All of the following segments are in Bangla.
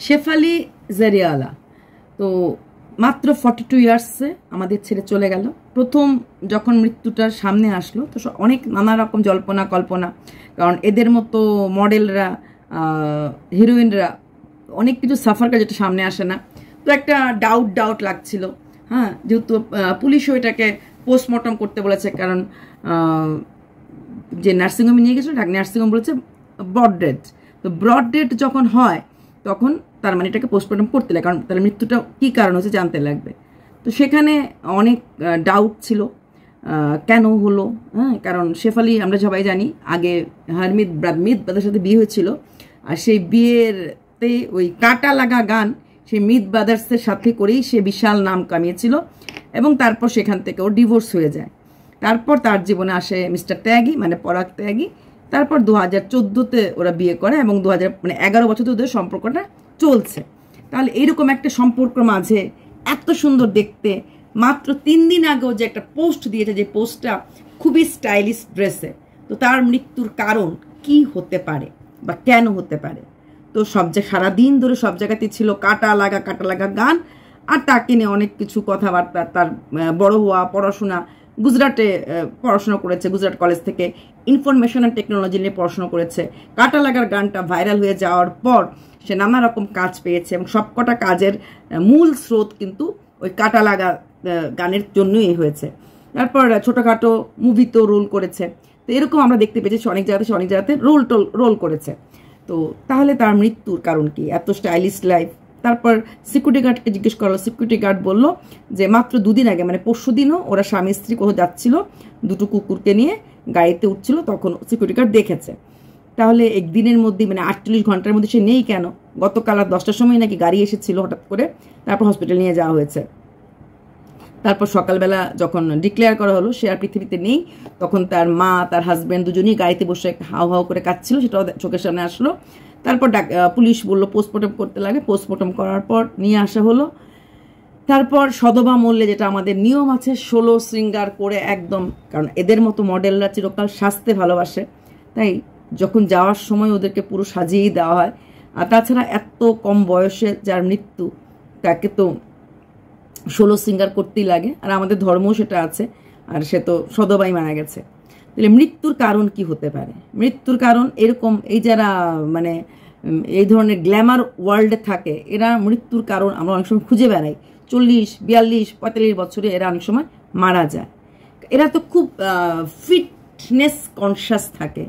শেফালি জারিয়াওয়ালা তো মাত্র 42 ইয়ার্সে আমাদের ছেড়ে চলে গেল। প্রথম যখন মৃত্যুটার সামনে আসলো তো অনেক নানা রকম জল্পনা কল্পনা, কারণ এদের মতো মডেলরা হিরোইনরা অনেক কিছু সাফার করে যেটা সামনে আসে না, তো একটা ডাউট লাগছিল। হ্যাঁ, যেহেতু পুলিশও এটাকে পোস্টমর্টম করতে বলেছে, কারণ যে নার্সিংহোমে নিয়ে গেছিলো নার্সিংহোম বলেছে ব্রড ডেড। তো ব্রড ডেড যখন হয় তখন তার মানে এটাকে পোস্টমর্টম করতে লাগে, কারণ তার মৃত্যুটা কী কারণ হচ্ছে জানতে লাগবে। তো সেখানে অনেক ডাউট ছিল কেন হলো। হ্যাঁ, কারণ শেফালি আমরা সবাই জানি আগে মিত ব্রাদারের সাথে বিয়ে হয়েছিল, আর সেই বিয়েরতে ওই কাটা লাগা গান সেই মিত ব্রাদার্সের সাথে করেই সে বিশাল নাম কামিয়েছিল, এবং তারপর সেখান থেকে ওর ডিভোর্স হয়ে যায়। তারপর তার জীবনে আসে মিস্টার ত্যাগী, মানে পরাগ ত্যাগী। তারপর 2014-তে ওরা বিয়ে করে, এবং 11 বছর ধরে ওদের সম্পর্কটা চলছে। তাহলে এইরকম একটা সম্পর্ক মাঝে এত সুন্দর দেখতে মাত্র 3 দিন আগেও যে একটা পোস্ট দিয়েছে, যে পোস্টটা খুবই স্টাইলিশ ড্রেসে, তো তার মৃত্যুর কারণ কি হতে পারে বা কেন হতে পারে? তো সারাদিন ধরে সব জায়গাতেই ছিল কাটা লাগা গান, আর তাকে নিয়ে অনেক কিছু কথাবার্তা। তার বড় হওয়া, পড়াশোনা, গুজরাটে পড়াশোনা করেছে, গুজরাট কলেজ থেকে ইনফরমেশন অ্যান্ড টেকনোলজি নিয়ে পড়াশোনা করেছে। কাটা লাগার গানটা ভাইরাল হয়ে যাওয়ার পর সে নানা রকম কাজ পেয়েছে, এবং সবকটা কাজের মূল স্রোত কিন্তু ওই কাটা লাগা গানের জন্যই হয়েছে। তারপর ছোটোখাটো মুভিতেও রোল করেছে। তো এরকম আমরা দেখতে পেয়েছি অনেক জায়গাতে রোল করেছে। তো তাহলে তার মৃত্যুর কারণ কি? এত স্টাইলিশ লাইফ। তারপর সিকিউরিটি গার্ডকে জিজ্ঞেস করলো, সিকিউরিটি গার্ড বললো যে মাত্র 2 দিন আগে, মানে পরশু দিনও ওরা স্বামী স্ত্রী কোথাও যাচ্ছিল, 2টো কুকুরকে নিয়ে গাড়িতে উঠছিল, তখন সিকিউরিটি গার্ড দেখেছে। তাহলে একদিনের মধ্যে, মানে 48 ঘন্টার মধ্যে সে নেই কেন? গতকাল আর 10টার সময় নাকি গাড়ি এসেছিল হঠাৎ করে, তারপর হসপিটাল নিয়ে যাওয়া হয়েছে। তারপর সকালবেলা যখন ডিক্লেয়ার করা হলো সে আর পৃথিবীতে নেই, তখন তার মা, তার হাজব্যান্ড দুজনেই গাড়িতে বসে হাউ করে কাঁদছিল, সেটাও চোখের সামনে আসলো। তারপর পুলিশ বললো পোস্টমর্টম করতে লাগে, পোস্টমর্টম করার পর নিয়ে আসা হলো। তারপর সদবা মরলে, যেটা আমাদের নিয়ম আছে, 16 শৃঙ্গার করে একদম, কারণ এদের মতো মডেলরা চিরকাল সাজতে ভালোবাসে, তাই যখন যাওয়ার সময় ওদেরকে পুরো সাজিয়েই দেওয়া হয়। আর তাছাড়া এত কম বয়সে যার মৃত্যু, তাকে তো 16 শৃঙ্গার করতেই লাগে, আর আমাদের ধর্মও সেটা আছে, আর সে তো সদবাই মারা গেছে। তাহলে মৃত্যুর কারণ কি হতে পারে? মৃত্যুর কারণ এরকম, এই যারা মানে এই ধরনের গ্ল্যামার ওয়ার্ল্ডে থাকে, এরা মৃত্যুর কারণ আমরা অনেক সময় খুঁজে বেড়াই। 40, 42, 45 বছরে এরা অনেক সময় মারা যায়। এরা তো খুব ফিটনেস কনসিয়াস থাকে,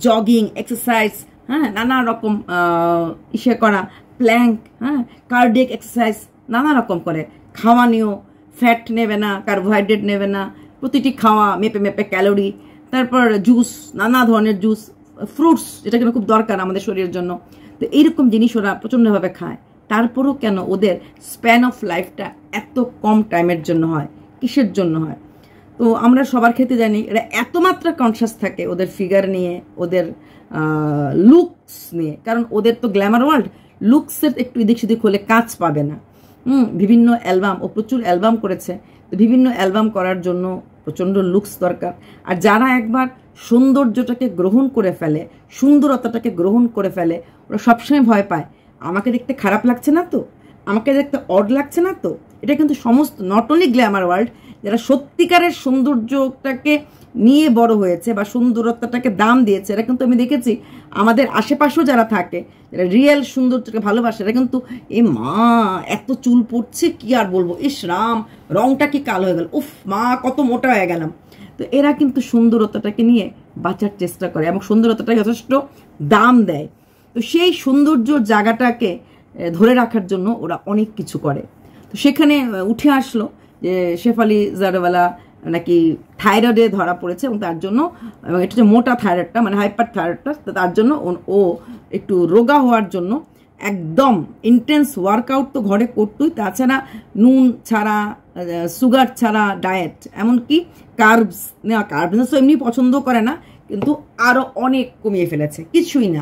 জগিং, এক্সারসাইজ, হ্যাঁ, নানা রকম ইসে করা, প্ল্যাঙ্ক, হ্যাঁ, কার্ডিয়াক এক্সারসাইজ নানা রকম করে। খাওয়া নিয়েও ফ্যাট নেবে না, কার্বোহাইড্রেট নেবে না, প্রতিটি খাওয়া মেপে ক্যালোরি। তারপর জুস, নানা ধরনের জুস, ফ্রুটস, যেটা কিন্তু খুব দরকার আমাদের শরীরের জন্য। তো এইরকম জিনিস ওরা প্রচণ্ডভাবে খায়। তারপরেও কেন ওদের স্প্যান অফ লাইফটা এত কম টাইমের জন্য হয়? কিসের জন্য হয়? তো আমরা সবার ক্ষেত্রে জানি এরা এত মাত্রা কনসিয়াস থাকে ওদের ফিগার নিয়ে, ওদের লুকস নিয়ে, কারণ ওদের তো গ্ল্যামার ওয়ার্ল্ড, লুকসের একটু এদিক সেদিক হলে কাজ পাবে না। বিভিন্ন অ্যালবাম, ও প্রচুর অ্যালবাম করেছে, তো বিভিন্ন অ্যালবাম করার জন্য প্রচণ্ড লুকস দরকার। আর যারা একবার সৌন্দর্যটাকে গ্রহণ করে ফেলে, সুন্দরতাটাকে গ্রহণ করে ফেলে, ওরা সবসময় ভয় পায় আমাকে দেখতে খারাপ লাগছে না তো, আমাকে দেখতে অড লাগছে না তো। এটা কিন্তু সমস্ত, নট অনলি গ্ল্যামার ওয়ার্ল্ড, যারা সত্যিকারের সৌন্দর্যটাকে নিয়ে বড় হয়েছে বা সুন্দরতাটাকে দাম দিয়েছে, এরা কিন্তু আমি দেখেছি আমাদের আশেপাশেও যারা থাকে, যারা রিয়েল সৌন্দর্যকে ভালোবাসে, এরা কিন্তু এ মা এত চুল পড়ছে কি আর বলবো, ইস রাম রংটা কি কালো হয়ে গেল, উফ মা কত মোটা হয়ে গেলাম। তো এরা কিন্তু সুন্দরতাটাকে নিয়ে বাঁচার চেষ্টা করে এবং সুন্দরতাটাকে যথেষ্ট দাম দেয়। তো সেই সৌন্দর্যর জায়গাটাকে ধরে রাখার জন্য ওরা অনেক কিছু করে। তো সেখানে উঠে আসলো যে শেফালি জারিয়াওয়ালা নাকি থাইরয়েডে ধরা পড়েছে, এবং তার জন্য, এবং এটা হচ্ছে মোটা থাইরয়েডটা, মানে হাইপার থাইরয়েডটা, তো তার জন্য ও একটু রোগা হওয়ার জন্য একদম ইন্টেন্স ওয়ার্কআউট তো ঘরে করতোই, তাছাড়া নুন ছাড়া, সুগার ছাড়া ডায়েট, এমনকি কার্বস নেওয়া, কার্বস তো এমনি পছন্দ করে না, কিন্তু আরও অনেক কমিয়ে ফেলেছে, কিছুই না।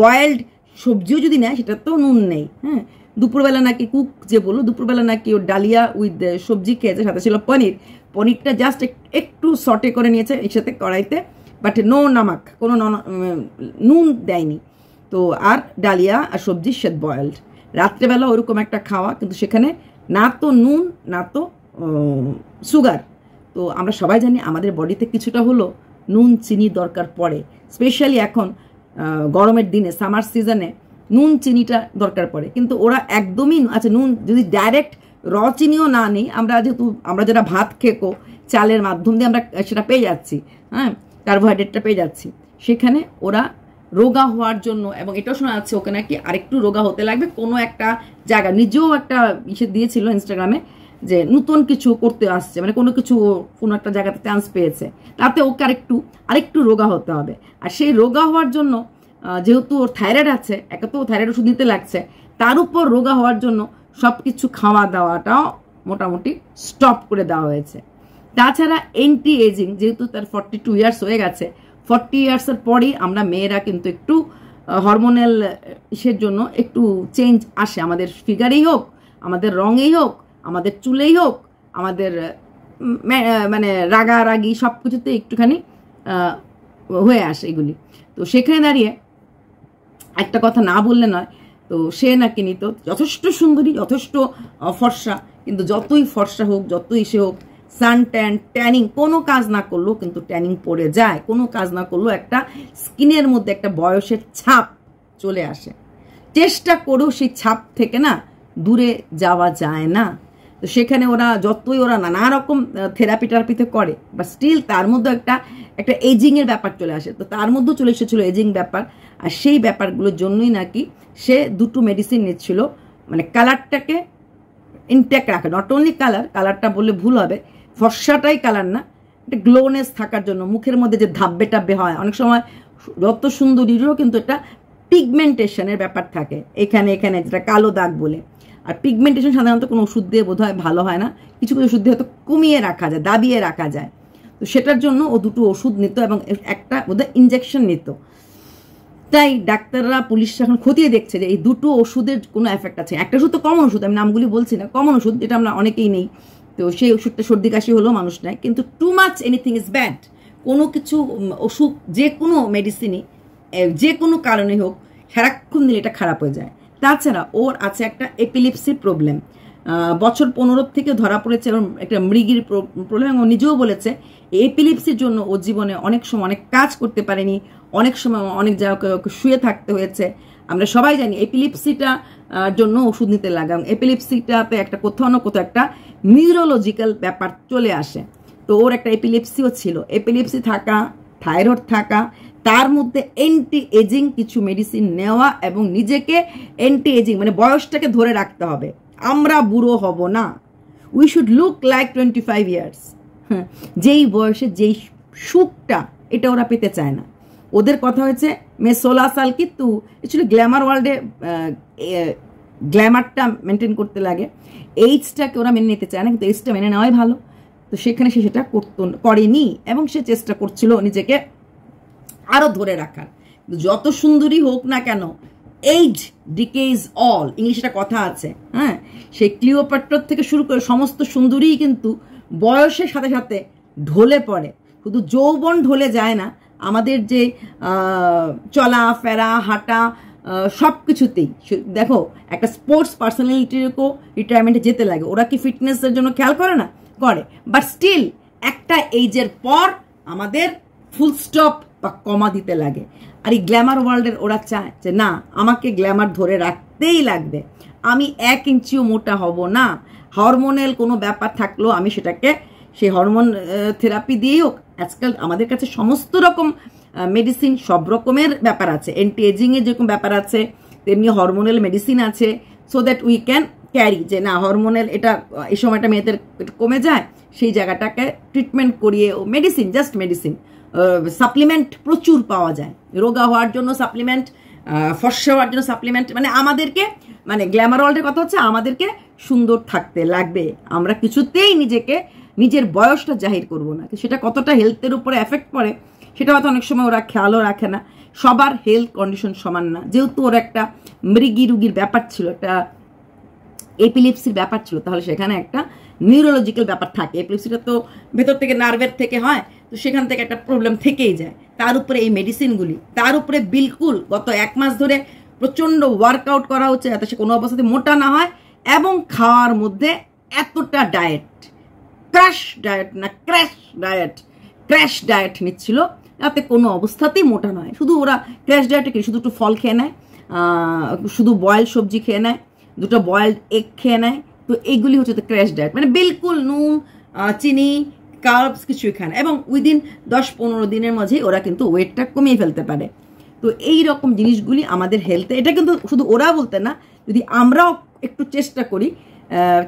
বয়েলড সবজিও যদি নেয় সেটা তো নুন নেই। হ্যাঁ, দুপুরবেলা নাকি কুক যে বললো, দুপুরবেলা নাকি ও ডালিয়া উইথ সবজি খেয়েছে, সাথে ছিল পনিরটা জাস্ট একটু সটে করে নিয়েছে এর সাথে কড়াইতে, বাট নো নামাক, কোনো নুন দেয়নি। তো আর ডালিয়া আর সবজি সেট বয়েলড, রাত্রেবেলা ওরকম একটা খাওয়া, কিন্তু সেখানে না তো নুন না তো সুগার। তো আমরা সবাই জানি আমাদের বডিতে কিছুটা হলো নুন চিনি দরকার পড়ে, স্পেশালি এখন গরমের দিনে সামার সিজনে নুন চিনিটা দরকার পড়ে। কিন্তু ওরা একদমই আচ্ছা নুন যদি ডাইরেক্ট র চিনিও না নেই, যেহেতু আমরা যারা ভাত খেকো চালের মাধ্যম দিয়ে আমরা সেটা পেয়ে যাচ্ছি, হ্যাঁ কার্বোহাইড্রেটটা পেয়ে যাচ্ছি, সেখানে ওরা রোগা হওয়ার জন্য, এবং এটাও শোনা যাচ্ছে ওকে নাকি আরেকটু রোগা হতে লাগবে কোনো একটা জায়গা, নিজেও একটা ইসে দিয়েছিল ইনস্টাগ্রামে যে নতুন কিছু করতে আসছে, মানে কোনো একটা জায়গাতে চান্স পেয়েছে, তাতে ওকে আরেকটু রোগা হতে হবে। আর সেই রোগা হওয়ার জন্য যেহেতু ওর থাইরয়েড আছে, একে তো থাইরয়েড ওষুধ নিতে লাগছে, তার উপর রোগা হওয়ার জন্য সব কিছু খাওয়া দাওয়াটাও মোটামুটি স্টপ করে দেওয়া হয়েছে। তাছাড়া এন্টি এজিং, যেহেতু তার 42 ইয়ার্স হয়ে গেছে, 40 ইয়ার্সের পরেই আমরা মেয়েরা কিন্তু একটু হরমোনাল ইসের জন্য একটু চেঞ্জ আসে, আমাদের ফিগারেই হোক, আমাদের রঙেই হোক, আমাদের চুলেই হোক, আমাদের মানে রাগারাগি সব কিছুতে একটুখানি হয়ে আসে এগুলি। তো সেখানে দাঁড়িয়ে একটা কথা না বললে নয়, তো সে নাকি নিত যথেষ্ট সুন্দরী, যথেষ্ট ফর্সা, কিন্তু যতই ফর্সা হোক, যতই সে হোক, সান ট্যানিং কোনো কাজ না করলেও কিন্তু ট্যানিং পড়ে যায়, কোনো কাজ না করলেও একটা স্কিনের মধ্যে একটা বয়সের ছাপ চলে আসে। চেষ্টা করেও সেই ছাপ থেকে না দূরে যাওয়া যায় না। তো সেখানে যতই ওরা নানা রকম থেরাপিতে করে, বা স্টিল তার মধ্যে একটা এজিংয়ের ব্যাপার চলে আসে। তো তার মধ্যেও চলে এসেছিল এজিং ব্যাপার, আর সেই ব্যাপারগুলোর জন্যই নাকি সে 2টো মেডিসিন নিচ্ছিল, মানে কালারটাকে ইনট্যাক্ট রাখে, নট অনলি কালারটা বললে ভুল হবে, ফর্সাটাই কালার না, একটা গ্লোনেস থাকার জন্য, মুখের মধ্যে যে ধাব্বে টাব্বে হয়, অনেক সময় যত সুন্দরীরও কিন্তু একটা পিগমেন্টেশনের ব্যাপার থাকে এখানে যেটা কালো দাগ বলে। আর পিগমেন্টেশন সাধারণত কোনো ওষুধ দিয়ে বোধহয় ভালো হয় না, কিছু ওষুধ দিয়ে হয়তো কমিয়ে রাখা যায়, দাবিয়ে রাখা যায়। তো সেটার জন্য ও 2টো ওষুধ নিত এবং একটা বোধহয় ইনজেকশন নিত। তাই ডাক্তাররা, পুলিশরা এখন খতিয়ে দেখছে যে এই 2টো ওষুধের কোনো এফেক্ট আছে। একটা ওষুধ তো কমন ওষুধ, আমি নামগুলি বলছি না, কমন ওষুধ যেটা আমরা অনেকেই নেই। তো সেই ওষুধটা সর্দি কাশি হলেও মানুষ নেয়, কিন্তু too much anything is bad. কোনো কিছু ওষুধ, যে কোনো মেডিসিনই যে কোনো কারণে হোক, সারাক্ষণ দিলে এটা খারাপ হয়ে যায়। তাছাড়া ওর আছে একটা এপিলিপসির প্রবলেম, বছর 15 থেকে ধরা পড়েছে, এবং একটা মৃগীর প্রবলেম। এবং নিজেও বলেছে এপিলিপসির জন্য ও জীবনে অনেক সময় অনেক কাজ করতে পারেনি, অনেক সময় অনেক জায়গায় শুয়ে থাকতে হয়েছে। আমরা সবাই জানি এপিলিপসিটা জন্য ওষুধ নিতে লাগে, এবং এপিলিপসিটাতে একটা কোথাও না কোথাও একটা নিউরোলজিক্যাল ব্যাপার চলে আসে। তো ওর একটা এপিলিপসিও ছিল, এপিলিপসি থাকা, থাইরয়েড থাকা, তার মধ্যে অ্যান্টি এজিং কিছু মেডিসিন নেওয়া, এবং নিজেকে অ্যান্টি এজিং মানে বয়সটাকে ধরে রাখতে হবে, আমরা বুড়ো হব না, we should look like 25 years. যেই বয়সে যেই সুখটা, এটা ওরা পেতে চায় না। ওদের কথা হয়েছে মে 16 সাল কিন্তু অ্যাকচুয়ালি গ্ল্যামার ওয়ার্ল্ডে গ্ল্যামারটা মেনটেন করতে লাগে, এইজটাকে ওরা মেনে নিতে চায় না, কিন্তু এইজটা মেনে নেওয়াই ভালো। তো সেখানে সে সেটা করেনি, এবং সে চেষ্টা করছিল নিজেকে আরো ধরে রাখার। যত সুন্দরী হোক না কেন, এইজ ডিকেজ অল, ইংলিশে কথা আছে, হ্যাঁ। সেই ক্লিওপাট্রা থেকে শুরু করে সমস্ত সুন্দরী কিন্তু বয়সের সাথে সাথে ঢলে পড়ে। শুধু যৌবন ঢলে যায় না, আমাদের যে চলা ফেরা হাঁটা সব কিছুতেই। দেখো একটা স্পোর্টস পার্সোনালিটিকেও রিটায়ারমেন্টে যেতে লাগে, ওরা কি ফিটনেসের জন্য খেয়াল করে না? করে, বাট স্টিল একটা এইজের পর আমাদের ফুল স্টপ বা কমা দিতে লাগে। আর এই গ্ল্যামার ওয়ার্ল্ডের ওরা চায় যে না, আমাকে গ্ল্যামার ধরে রাখতেই লাগবে, আমি 1 ইঞ্চিও মোটা হব না, হরমোনাল কোনো ব্যাপার থাকলেও আমি সেটাকে সেই হরমোন থেরাপি দিয়েই হোক। আজকাল আমাদের কাছে সমস্ত রকম মেডিসিন, সব রকমের ব্যাপার আছে, অ্যান্টি এজিংয়ের যেরকম ব্যাপার আছে তেমনি হরমোনাল মেডিসিন আছে, so that we can carry, যে না হরমোনাল এটা এই সময়টা মেয়েদের কমে যায়, সেই জায়গাটাকে ট্রিটমেন্ট করিয়ে মেডিসিন, জাস্ট মেডিসিন। সাপ্লিমেন্ট প্রচুর পাওয়া যায়, রোগা হওয়ার জন্য সাপ্লিমেন্ট, ফর্সা হওয়ার জন্য সাপ্লিমেন্ট, মানে আমাদেরকে, মানে গ্ল্যামার ওয়ার্ল্ডের কথা হচ্ছে আমাদেরকে সুন্দর থাকতে লাগবে, আমরা কিছুতেই নিজের বয়সটা জাহির করব না। সেটা কতটা হেলথের উপরে এফেক্ট পড়ে সেটা হয়তো অনেক সময় ওরা খেয়ালও রাখে না। সবার হেলথ কন্ডিশন সমান না, যেহেতু ওর একটা মৃগী রুগীর ব্যাপার ছিল, একটা এপিলিপসির ব্যাপার ছিল, তাহলে সেখানে একটা নিউরোলজিক্যাল ব্যাপার থাকে। এপিলিপসিটা তো ভেতর থেকে নার্ভের থেকে হয়, তো সেখান থেকে একটা প্রবলেম থেকেই যায়। তার উপরে এই মেডিসিনগুলি, তার উপরে বিলকুল গত 1 মাস ধরে প্রচণ্ড ওয়ার্কআউট করা হচ্ছে যাতে সে কোনো অবস্থাতে মোটা না হয়, এবং খাওয়ার মধ্যে এতটা ডায়েট, ক্র্যাশ ডায়েট না ক্র্যাশ ডায়েট নিচ্ছিল যাতে কোনো অবস্থাতেই মোটা নয়। শুধু ওরা ক্র্যাশ ডায়েটে কি শুধু একটু ফল খেয়ে নেয়, শুধু বয়েলড সবজি খেয়ে নেয়, দুটো বয়েলড এগ খেয়ে নেয়। তো এইগুলি হচ্ছে তো ক্র্যাশ ডায়েট, মানে বিলকুল নুন চিনি কার্বস কিছুই খায় না, এবং উইদিন 10-15 দিনের মাঝেই ওরা কিন্তু ওয়েটটা কমিয়ে ফেলতে পারে। তো এই রকম জিনিসগুলি আমাদের হেলথে, এটা কিন্তু শুধু ওরা বলতে না, যদি আমরাও একটু চেষ্টা করি,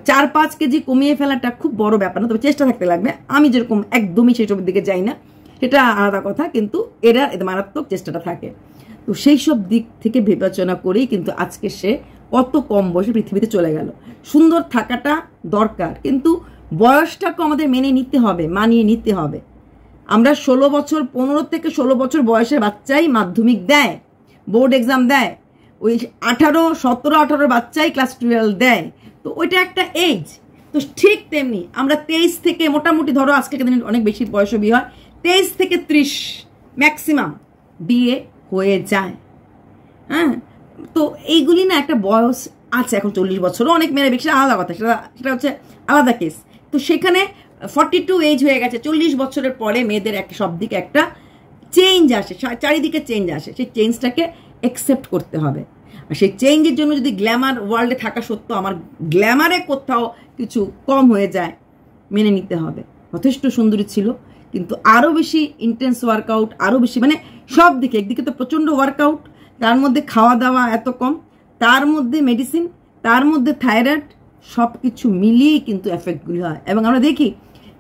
4-5 কেজি কমিয়ে ফেলাটা খুব বড় ব্যাপার না, তবে চেষ্টা থাকতে লাগবে। আমি যেরকম একদমই সেসবের দিকে যাই না, সেটা আলাদা কথা, কিন্তু এরা মারাত্মক চেষ্টাটা থাকে। তো সেই সব দিক থেকে বিবেচনা করেই কিন্তু আজকে সে কত কম বয়সে পৃথিবীতে চলে গেল। সুন্দর থাকাটা দরকার, কিন্তু বয়সটাকে আমাদের মেনে নিতে হবে, মানিয়ে নিতে হবে। আমরা 16 বছর 15 থেকে 16 বছর বয়সের বাচ্চাই মাধ্যমিক দেয়, বোর্ড এক্সাম দেয়, ওই 17-18 বাচ্চাই ক্লাস 12 দেয়। তো ওইটা একটা এজ। তো ঠিক তেমনি আমরা 23 থেকে মোটামুটি ধরো আজকে দিন অনেক বেশি বয়সে বিয়ে হয়, 23 থেকে 30 ম্যাক্সিমাম বিয়ে হয়ে যায়। হ্যাঁ, তো এইগুলি না একটা বয়স আছে। এখন 40 বছরও অনেক মেয়েরা বেশি, আলাদা কথা, সেটা হচ্ছে আলাদা কেস। তো সেখানে 42 এজ হয়ে গেছে, 40 বছরের পরে মেয়েদের একটা সব দিকে একটা চেঞ্জ আসে, চারিদিকে চেঞ্জ আসে। সেই চেঞ্জটাকে অ্যাকসেপ্ট করতে হবে। আর সেই চেঞ্জের জন্য যদি গ্ল্যামার ওয়ার্ল্ডে থাকা সত্ত্বেও আমার গ্ল্যামারে কোথাও কিছু কম হয়ে যায়, মেনে নিতে হবে। যথেষ্ট সুন্দরী ছিল, কিন্তু আরও বেশি ইন্টেন্স ওয়ার্কআউট, আরও বেশি, মানে সব দিকে, একদিকে তো প্রচণ্ড ওয়ার্কআউট, তার মধ্যে খাওয়া দাওয়া এত কম, তার মধ্যে মেডিসিন, তার মধ্যে থাইরয়েড, সব কিছু মিলিয়েই কিন্তু এফেক্টগুলি হয়। এবং আমরা দেখি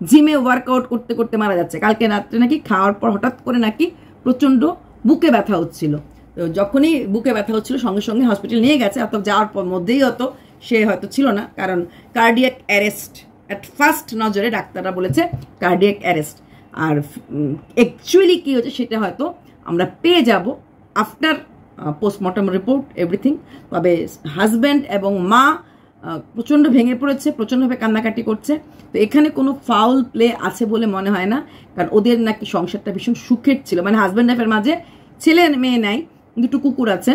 জিমে ওয়ার্কআউট করতে করতে মারা যাচ্ছে। কালকে রাত্রে নাকি খাওয়ার পর হঠাৎ করে নাকি প্রচণ্ড বুকে ব্যথা হচ্ছিল। তো যখনই বুকে ব্যথা হচ্ছিল সঙ্গে সঙ্গে হসপিটাল নিয়ে গেছে, অত যাওয়ার পর মধ্যেই হয়তো সে হয়তো ছিল না, কারণ কার্ডিয়াক অ্যারেস্ট অ্যাট ফার্স্ট নজরে ডাক্তাররা বলেছে কার্ডিয়াক অ্যারেস্ট। আর অ্যাকচুয়ালি কী হচ্ছে সেটা হয়তো আমরা পেয়ে যাব আফটার পোস্টমর্টম রিপোর্ট এভরিথিং। তবে হাজব্যান্ড এবং মা প্রচণ্ড ভেঙে পড়েছে, প্রচণ্ডভাবে কান্নাকাটি করছে। তো এখানে কোনো ফাউল প্লে আছে বলে মনে হয় না, কারণ ওদের নাকি সংসারটা ভীষণ সুখের ছিল। মানে হাজব্যান্ড ওয়াইফের মাঝে ছেলে মেয়ে নাই, দুটো কুকুর আছে।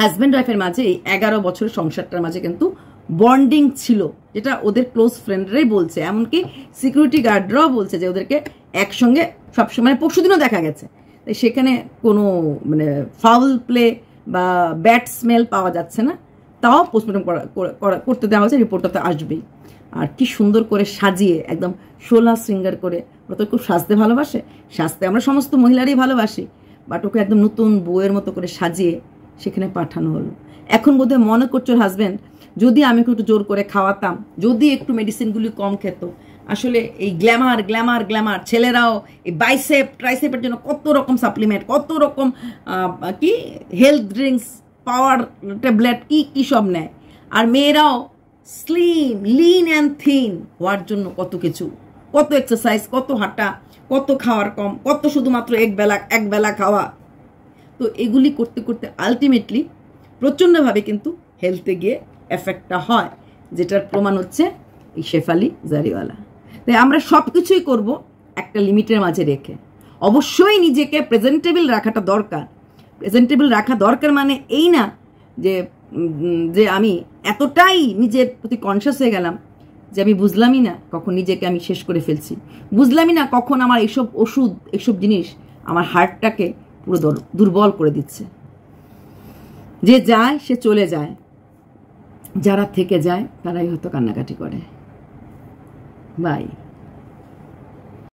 হাজব্যান্ড ওয়াইফের মাঝে এই 11 বছরের সংসারটার মাঝে কিন্তু বন্ডিং ছিল, যেটা ওদের ক্লোজ ফ্রেন্ডরাই বলছে, এমনকি সিকিউরিটি গার্ডরাও বলছে যে ওদেরকে একসঙ্গে সবসময়, পরশুদিনও দেখা গেছে। তাই সেখানে কোনো মানে ফাউল প্লে বা ব্যাড স্মেল পাওয়া যাচ্ছে না। তাও পোস্টমর্টম করতে দেওয়া হয়েছে, রিপোর্টটা তো আসবেই। আর কি সুন্দর করে সাজিয়ে একদম 16 শৃঙ্গার করে, ওরা তো খুব সাজতে ভালোবাসে, সাজতে আমরা সমস্ত মহিলারই ভালোবাসি, বাট ওকে একদম নতুন বউয়ের মতো করে সাজিয়ে সেখানে পাঠানো হলো। এখন বোধহয় মনে করছো হাজব্যান্ড, যদি আমি একটু জোর করে খাওয়াতাম, যদি একটু মেডিসিনগুলি কম খেত, আসলে এই গ্ল্যামার গ্ল্যামার গ্ল্যামার, ছেলেরাও এই বাইসেপ ট্রাইসেপের জন্য কত রকম সাপ্লিমেন্ট, কত রকম কি হেলথ ড্রিঙ্কস, পাওয়ার ট্যাবলেট, কি কি সব নেয়। আর মেয়েরাও স্লিম লিন অ্যান্ড থিন হওয়ার জন্য কত কিছু, কত এক্সারসাইজ, কত হাঁটা, কত খাওয়ার কম, কত শুধুমাত্র এক বেলা খাওয়া। তো এগুলি করতে করতে আলটিমেটলি প্রচণ্ডভাবে কিন্তু হেলথে গিয়ে এফেক্টটা হয়, যেটার প্রমাণ হচ্ছে এই শেফালি জারিওয়ালা। তাই আমরা সব কিছুই করবো একটা লিমিটের মাঝে রেখে। অবশ্যই নিজেকে প্রেজেন্টেবল রাখাটা দরকার। প্রেজেন্টেবল রাখা দরকার মানে এই না যে আমি এতটাই নিজের প্রতি কনসিয়াস হয়ে গেলাম যে আমি বুঝলামই না কখন নিজেকে আমি শেষ করে ফেলছি, বুঝলামই না কখন আমার এইসব ওষুধ, এইসব জিনিস আমার হার্টটাকে পুরো দুর্বল করে দিচ্ছে। যে যায় সে চলে যায়, যারা থেকে যায় তারাই হয়তো কান্নাকাটি করে। বাই।